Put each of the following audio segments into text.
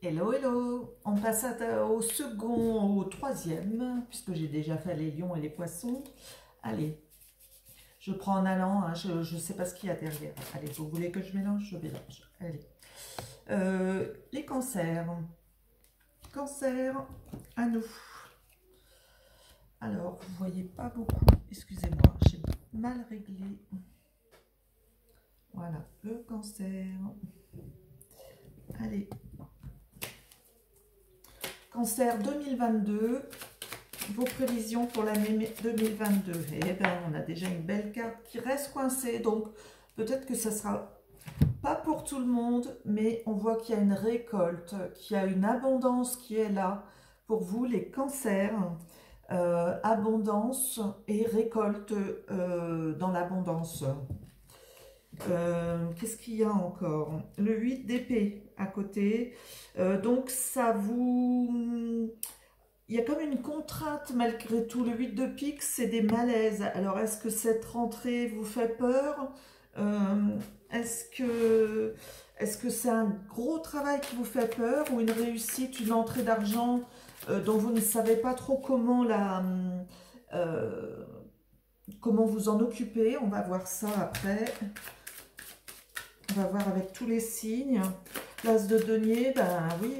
Hello, hello. On passe au second, au troisième, puisque j'ai déjà fait les lions et les poissons. Allez, je prends en allant, hein, je ne sais pas ce qu'il y a derrière. Allez, vous voulez que je mélange? Je mélange. Allez. Les cancers. Cancer, à nous. Alors, vous voyez pas beaucoup. Excusez-moi, j'ai mal réglé. Voilà, le cancer. Allez. Cancer 2022. Vos prévisions pour l'année 2022. Eh bien, on a déjà une belle carte qui reste coincée. Donc, peut-être que ça sera pas pour tout le monde, mais on voit qu'il y a une récolte, qu'il y a une abondance qui est là pour vous, les cancers. Abondance et récolte dans l'abondance. Qu'est-ce qu'il y a encore? Le 8 d'épée à côté. Donc, ça vous... Il y a comme une contrainte malgré tout. Le 8 de pique, c'est des malaises. Alors, est-ce que cette rentrée vous fait peur? Est-ce que c'est un gros travail qui vous fait peur ou une réussite, une entrée d'argent dont vous ne savez pas trop comment vous en occuper? On va voir ça après. On va voir avec tous les signes. L'as de denier, ben oui,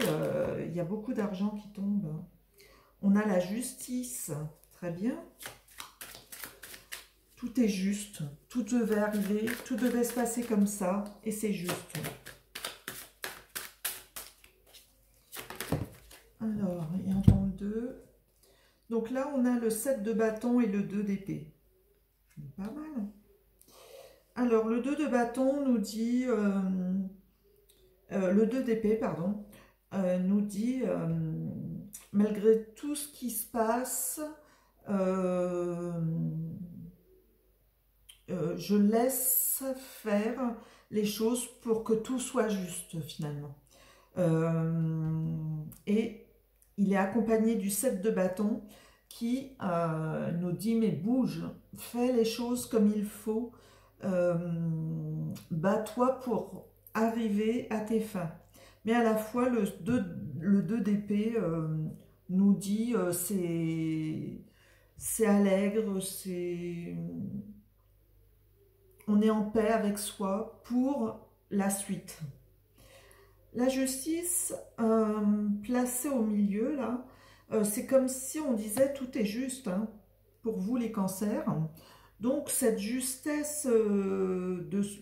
il y a beaucoup d'argent qui tombe. On a la justice, très bien. Tout est juste, tout devait arriver, tout devait se passer comme ça, et c'est juste. Alors, il y a encore le 2. Donc là, on a le 7 de bâton et le 2 d'épée. Pas mal. Alors, le 2 de bâton nous dit... le 2 d'épée, pardon, nous dit... malgré tout ce qui se passe... je laisse faire les choses pour que tout soit juste finalement. Et il est accompagné du 7 de bâton qui nous dit mais bouge, fais les choses comme il faut, bats-toi pour arriver à tes fins. Mais à la fois le 2 d'épée nous dit c'est allègre, on est en paix avec soi pour la suite. La justice placée au milieu, là, c'est comme si on disait tout est juste hein, pour vous les cancers. Donc cette justesse,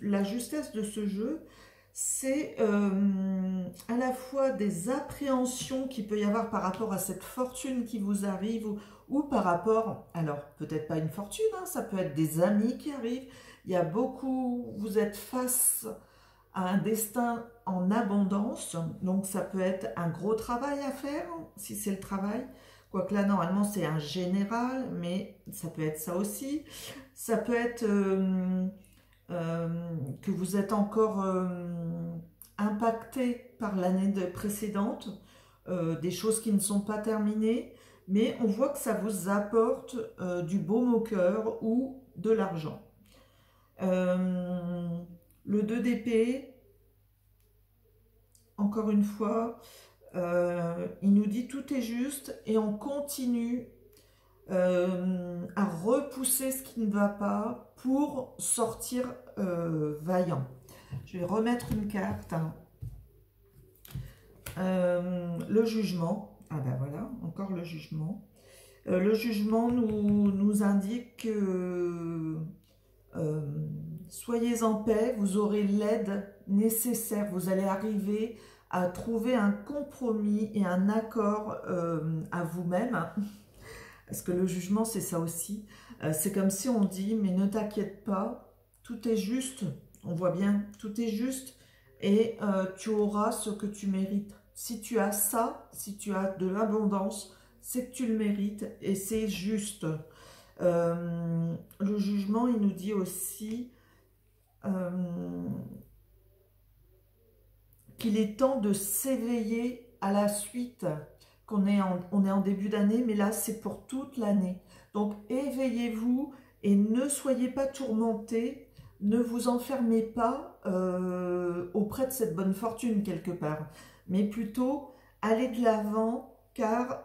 la justesse de ce jeu, c'est à la fois des appréhensions qu'il peut y avoir par rapport à cette fortune qui vous arrive ou par rapport, alors peut-être pas une fortune, hein, ça peut être des amis qui arrivent. Il y a beaucoup, vous êtes face à un destin en abondance, donc ça peut être un gros travail à faire, si c'est le travail, quoique là normalement c'est un général, mais ça peut être ça aussi. Ça peut être que vous êtes encore impacté par l'année précédente, des choses qui ne sont pas terminées, mais on voit que ça vous apporte du baume au cœur ou de l'argent. Le 2 d'épée, encore une fois, il nous dit tout est juste et on continue à repousser ce qui ne va pas pour sortir vaillant. Je vais remettre une carte. Le jugement. Ah ben voilà, encore le jugement. Le jugement nous indique que soyez en paix, vous aurez l'aide nécessaire, vous allez arriver à trouver un compromis et un accord à vous-même, parce que le jugement c'est ça aussi, c'est comme si on dit mais ne t'inquiète pas, tout est juste, on voit bien, tout est juste et tu auras ce que tu mérites. Si tu as ça, si tu as de l'abondance, c'est que tu le mérites et c'est juste. Le jugement, il nous dit aussi qu'il est temps de s'éveiller à la suite, on est en début d'année, mais là c'est pour toute l'année. Donc éveillez-vous et ne soyez pas tourmentés ne vous enfermez pas auprès de cette bonne fortune quelque part, mais plutôt allez de l'avant, car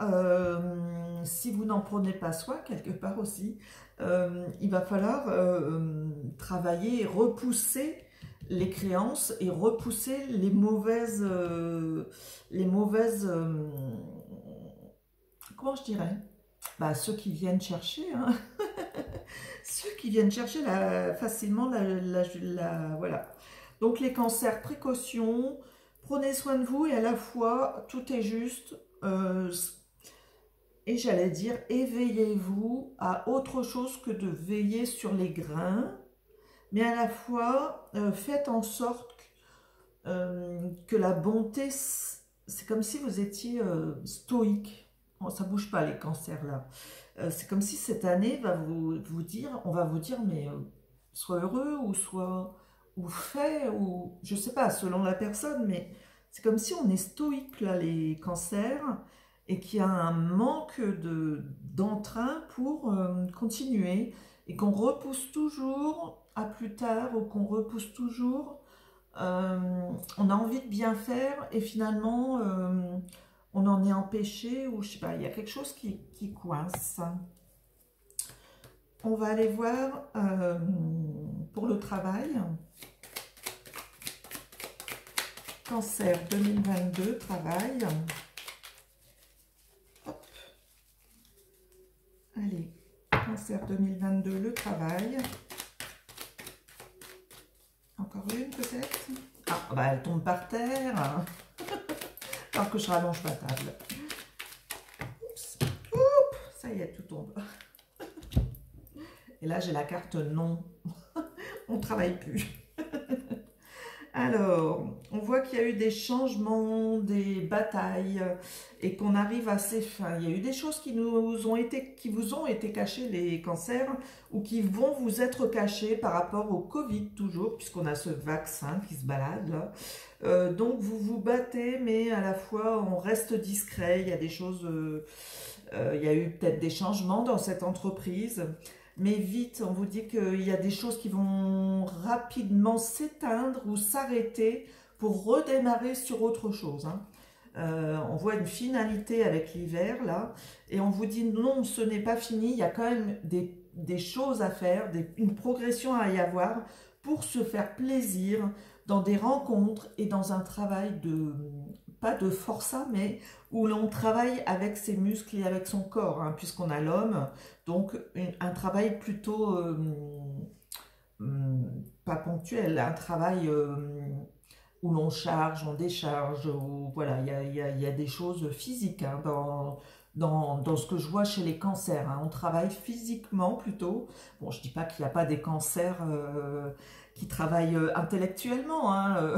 si vous n'en prenez pas soin quelque part aussi, il va falloir travailler et repousser les créances et repousser comment je dirais, bah, ceux qui viennent chercher, hein. Ceux qui viennent chercher facilement voilà. Donc les cancers, précaution, prenez soin de vous et à la fois tout est juste. Et j'allais dire, éveillez-vous à autre chose que de veiller sur les grains, mais à la fois faites en sorte que la bonté, c'est comme si vous étiez stoïque. Oh, ça bouge pas les cancers là. C'est comme si cette année on va vous dire, mais sois heureux ou fais, ou je sais pas, selon la personne, mais c'est comme si on est stoïque là, les cancers, et qu'il y a un manque d'entrain pour continuer, et qu'on repousse toujours à plus tard, ou qu'on repousse toujours. On a envie de bien faire, et finalement, on en est empêché, ou je sais pas, il y a quelque chose qui coince. On va aller voir pour le travail. Cancer 2022, travail. Hop. Allez, Cancer 2022, le travail. Encore une peut-être. Ah, bah elle tombe par terre. Alors que je rallonge ma table. Oups. Oups, ça y est, tout tombe. Et là, j'ai la carte non. On ne travaille plus. Alors, on voit qu'il y a eu des changements, des batailles, et qu'on arrive à ces fins. Il y a eu des choses qui vous ont été cachées, les cancers, ou qui vont vous être cachées par rapport au Covid toujours, puisqu'on a ce vaccin qui se balade là. Donc vous vous battez, mais à la fois on reste discret. Il y a des choses, il y a eu peut-être des changements dans cette entreprise. Mais vite, on vous dit qu'il y a des choses qui vont rapidement s'éteindre ou s'arrêter pour redémarrer sur autre chose, hein. On voit une finalité avec l'hiver, là, et on vous dit non, ce n'est pas fini, il y a quand même des choses à faire, une progression à y avoir pour se faire plaisir dans des rencontres et dans un travail pas de forçat, mais où l'on travaille avec ses muscles et avec son corps, hein, puisqu'on a l'homme. Donc un travail plutôt, pas ponctuel, un travail où l'on charge, on décharge, où, voilà, il y a des choses physiques, hein, dans ce que je vois chez les cancers, hein. On travaille physiquement plutôt. Bon, je ne dis pas qu'il n'y a pas des cancers qui travaillent intellectuellement, hein,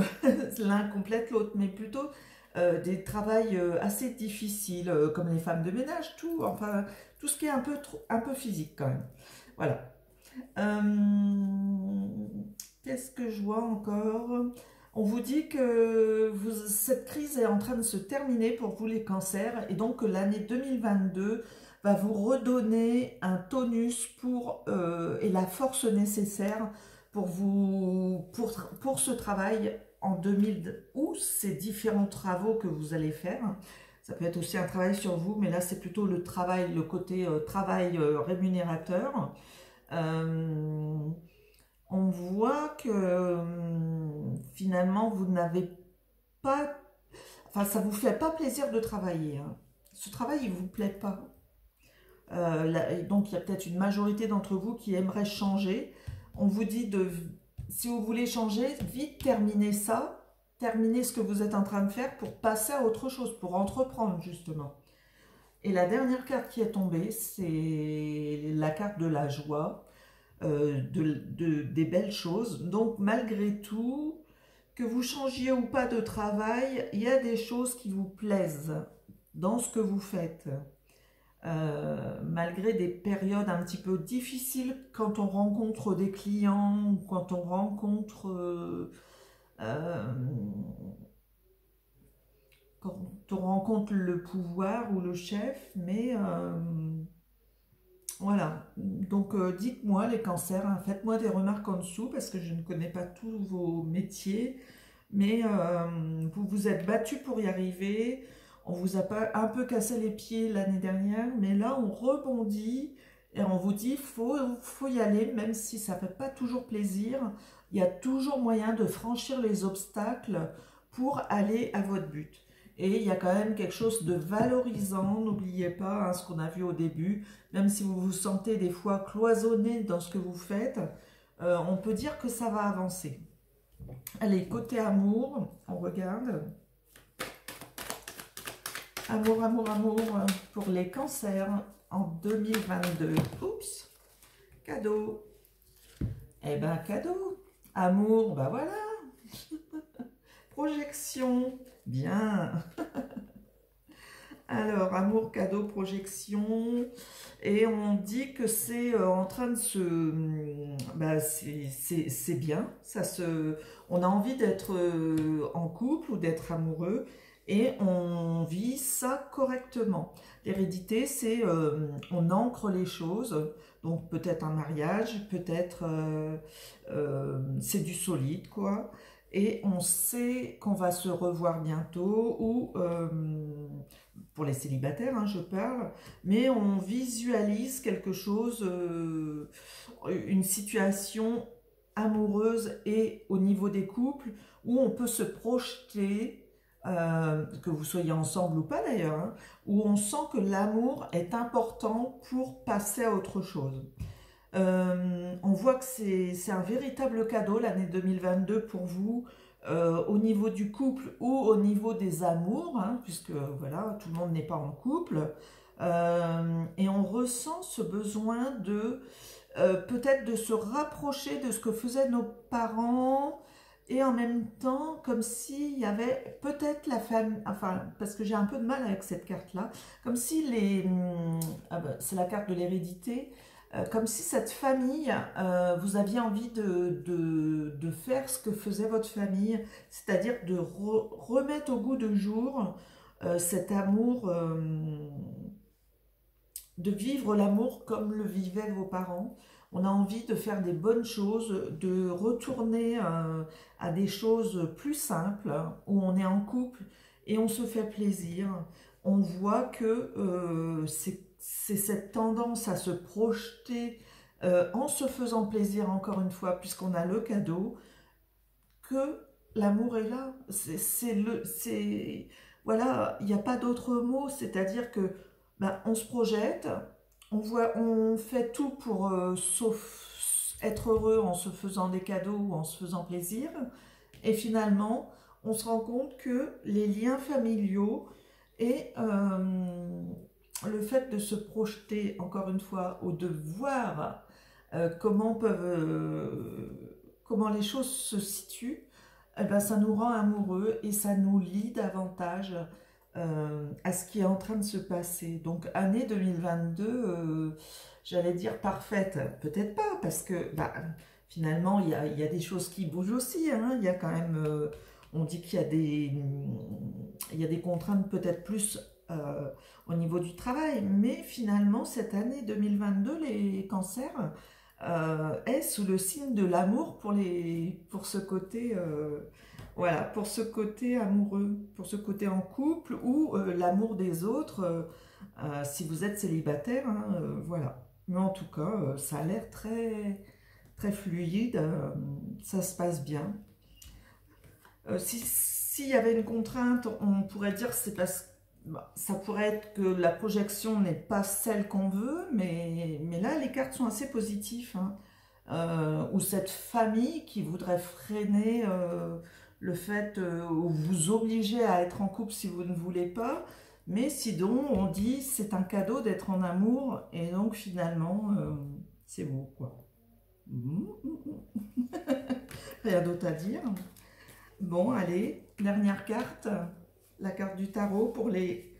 l'un complète l'autre, mais plutôt des travails assez difficiles, comme les femmes de ménage, enfin, tout ce qui est un peu physique quand même. Voilà. Qu'est-ce que je vois encore? On vous dit que cette crise est en train de se terminer pour vous les cancers, et donc que l'année 2022 va vous redonner un tonus et la force nécessaire pour ce travail en 2000, ou ces différents travaux que vous allez faire. Ça peut être aussi un travail sur vous, mais là c'est plutôt le travail, le côté travail rémunérateur. On voit que finalement vous n'avez pas, enfin ça vous fait pas plaisir de travailler, hein. Ce travail il vous plaît pas. Donc il y a peut-être une majorité d'entre vous qui aimerait changer. On vous dit si vous voulez changer, vite terminez ça, terminez ce que vous êtes en train de faire pour passer à autre chose, pour entreprendre justement. Et la dernière carte qui est tombée, c'est la carte de la joie, des belles choses. Donc malgré tout, que vous changiez ou pas de travail, il y a des choses qui vous plaisent dans ce que vous faites. Malgré des périodes un petit peu difficiles, quand on rencontre des clients, ou quand on rencontre le pouvoir ou le chef, mais Voilà, donc dites-moi les cancers, hein, faites-moi des remarques en dessous parce que je ne connais pas tous vos métiers, mais vous vous êtes battu pour y arriver, on vous a pas un peu cassé les pieds l'année dernière, mais là on rebondit et on vous dit faut y aller, même si ça ne fait pas toujours plaisir, il y a toujours moyen de franchir les obstacles pour aller à votre but. Et il y a quand même quelque chose de valorisant, n'oubliez pas hein, ce qu'on a vu au début, même si vous vous sentez des fois cloisonné dans ce que vous faites, on peut dire que ça va avancer. Allez, côté amour, on regarde. Amour, amour, amour pour les cancers en 2022. Oups, cadeau. Eh ben, cadeau. Amour, ben voilà. Projection, bien. Alors, amour, cadeau, projection, et on dit que c'est en train de se... Bah, c'est bien, on a envie d'être en couple ou d'être amoureux, et on vit ça correctement. L'hérédité, c'est on ancre les choses, donc peut-être un mariage, peut-être c'est du solide, quoi. Et on sait qu'on va se revoir bientôt, ou pour les célibataires, hein, je parle, mais on visualise quelque chose, une situation amoureuse et au niveau des couples, où on peut se projeter, que vous soyez ensemble ou pas d'ailleurs, hein, où on sent que l'amour est important pour passer à autre chose. On voit que c'est un véritable cadeau l'année 2022 pour vous, au niveau du couple ou au niveau des amours, hein, puisque voilà, tout le monde n'est pas en couple. Et on ressent ce besoin de peut-être de se rapprocher de ce que faisaient nos parents, et en même temps comme s'il y avait peut-être la famille, enfin parce que j'ai un peu de mal avec cette carte là, comme si c'est la carte de l'hérédité, comme si cette famille, vous aviez envie de faire ce que faisait votre famille, c'est-à-dire de remettre au goût de jour cet amour, de vivre l'amour comme le vivaient vos parents. On a envie de faire des bonnes choses, de retourner à des choses plus simples, hein, où on est en couple et on se fait plaisir. On voit que c'est cette tendance à se projeter en se faisant plaisir, encore une fois, puisqu'on a le cadeau, que l'amour est là. Voilà, il n'y a pas d'autre mot, c'est-à-dire que ben, on se projette, on fait tout pour être heureux en se faisant des cadeaux ou en se faisant plaisir, et finalement, on se rend compte que les liens familiaux et le fait de se projeter, encore une fois, ou de voir comment les choses se situent, eh ben, ça nous rend amoureux et ça nous lie davantage à ce qui est en train de se passer. Donc année 2022, j'allais dire parfaite, peut-être pas, parce que bah, finalement il y a des choses qui bougent aussi, hein. Il y a quand même, on dit qu'il y a il y a des contraintes peut-être plus au niveau du travail, mais finalement cette année 2022, les cancers est sous le signe de l'amour pour ce côté, voilà, pour ce côté amoureux, pour ce côté en couple, ou l'amour des autres, si vous êtes célibataire, hein, voilà. Mais en tout cas, ça a l'air très, très fluide, ça se passe bien. S'il y avait une contrainte, on pourrait dire que c'est parce que bah, ça pourrait être que la projection n'est pas celle qu'on veut, mais là, les cartes sont assez positives, hein. Ou cette famille qui voudrait freiner le fait, ou vous obliger à être en couple si vous ne voulez pas, mais sinon, on dit c'est un cadeau d'être en amour, et donc finalement, c'est beau, quoi. Rien d'autre à dire. Bon, allez, dernière carte, la carte du tarot pour les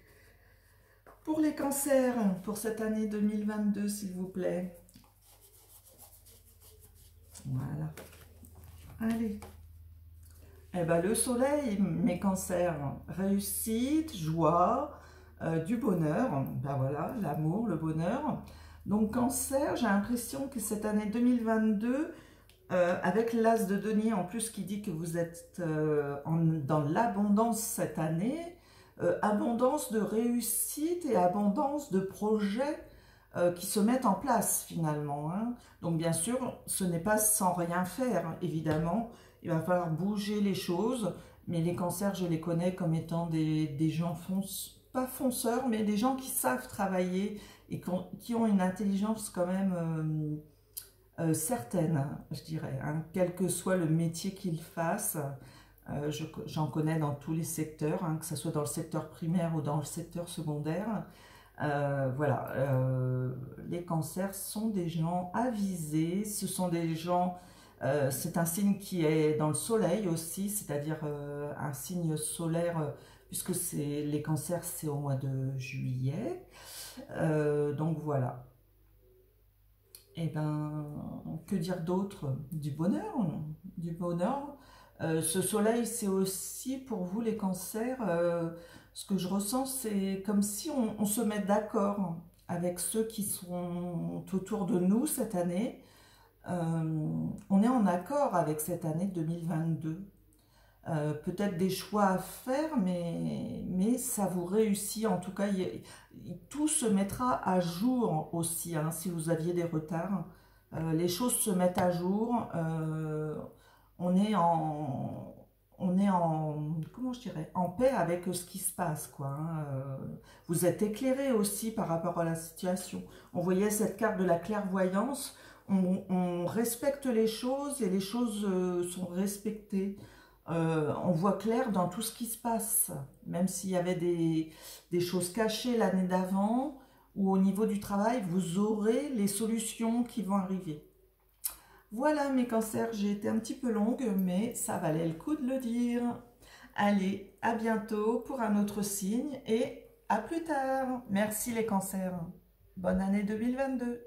cancers, pour cette année 2022, s'il vous plaît. Voilà. Allez. Eh ben, le soleil, mes cancers, réussite, joie, du bonheur. Ben voilà, l'amour, le bonheur. Donc Cancer, j'ai l'impression que cette année 2022, avec l'As de denier en plus qui dit que vous êtes dans l'abondance cette année, abondance de réussite et abondance de projets qui se mettent en place finalement, hein. Donc bien sûr, ce n'est pas sans rien faire, évidemment. Il va falloir bouger les choses, mais les cancers, je les connais comme étant des gens pas fonceurs, mais des gens qui savent travailler et qui ont une intelligence quand même certaine, je dirais, hein, quel que soit le métier qu'ils fassent. J'en connais dans tous les secteurs, hein, que ce soit dans le secteur primaire ou dans le secteur secondaire. Voilà, les cancers sont des gens avisés, ce sont des gens, c'est un signe qui est dans le soleil aussi, c'est-à-dire un signe solaire, puisque les cancers c'est au mois de juillet. Donc voilà. Et ben, que dire d'autre? Du bonheur, du bonheur. Ce soleil, c'est aussi pour vous les cancers, ce que je ressens, c'est comme si on se met d'accord avec ceux qui sont autour de nous cette année. On est en accord avec cette année 2022. Peut-être des choix à faire, mais ça vous réussit. En tout cas, tout se mettra à jour aussi, hein, si vous aviez des retards. Les choses se mettent à jour. On est en, comment je dirais, en paix avec ce qui se passe, quoi, hein. Vous êtes éclairé aussi par rapport à la situation. On voyait cette carte de la clairvoyance. On respecte les choses et les choses sont respectées. On voit clair dans tout ce qui se passe, même s'il y avait des choses cachées l'année d'avant, ou au niveau du travail, vous aurez les solutions qui vont arriver. Voilà mes cancers, j'ai été un petit peu longue, mais ça valait le coup de le dire. Allez, à bientôt pour un autre signe et à plus tard. Merci les cancers. Bonne année 2022.